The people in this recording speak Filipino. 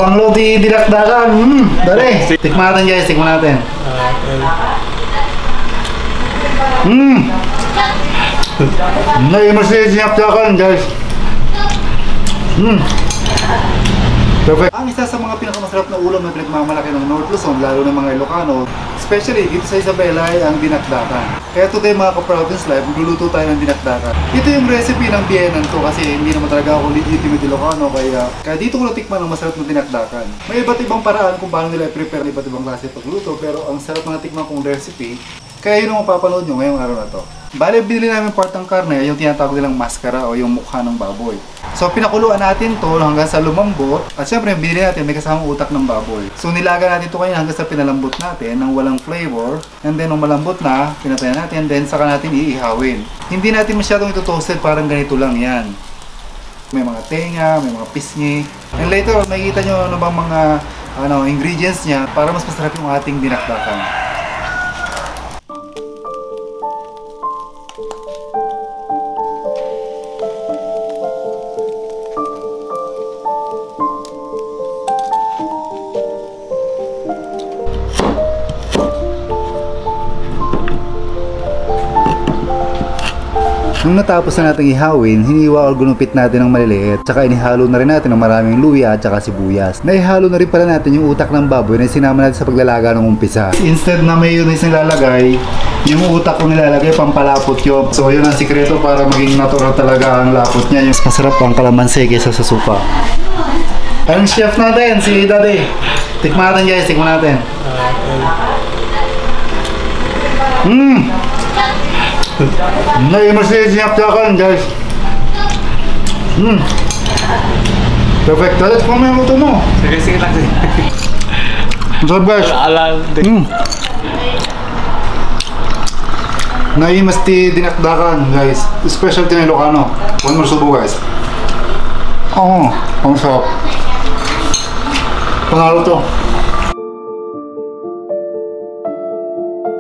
Banglo di dinakdakan. Dali. Tikman natin guys, tikman natin. Naimas na dinakdakan guys. Perfect. Ang isa sa mga pinakamasarap na ulam na pinagmamalaki ng North Luzon, lalo ng mga Ilocano, especially dito sa Isabela, ay ang dinakdakan. Kaya today mga ka-Province Life, magluluto tayo ng dinakdakan. Ito yung recipe ng biyenan to kasi hindi naman talaga ako legitimate Ilocano, kaya dito ko natikman ang masarap na dinakdakan. May iba't ibang paraan kung paano nila i-prepare iba't ibang klase pagluto, pero ang sarap na natikman kong recipe, kaya yun ang mapapanood nyo ngayong araw na to. Bale, binili namin part ng karne, yung tinatawag nilang maskara o yung mukha ng baboy. So, pinakuluan natin to hanggang sa lumambot. At syempre, binili natin, may kasamang utak ng baboy. So, nilaga natin to kanina hanggang sa pinalambot natin ng walang flavor. And then, nung malambot na, pinatayan natin, then saka natin iihawin. Hindi natin masyadong ito toasted, parang ganito lang yan. May mga tenga, may mga pisngi. And later, makikita nyo ano bang mga ingredients niya para mas masarap yung ating dinakdakan. Nung natapos na natin ihawin, hiniwa o gunupit natin ng maliliit. Tsaka inihalo na rin natin ng maraming luya at tsaka sibuyas. Naihalo na rin pala natin yung utak ng baboy na sinama natin sa paglalaga ng umpisa. Instead na mayonnaise nilalagay, yung utak ko nilalagay pampalapot yun. So yun ang sikreto para maging natural talaga ang lapot niya. Yung masarap ang kalamansi kaysa sa suka. Ang chef natin, si Daddy. Tikman natin guys, tikman natin. Naimas na dinakdakan guys. Perfect. Let's kung may luto mo. Sige lang. Masarap guys. Naimas na dinakdakan guys. Specialty na Ilocano. One more subo guys. Ang sarap. Panalo to.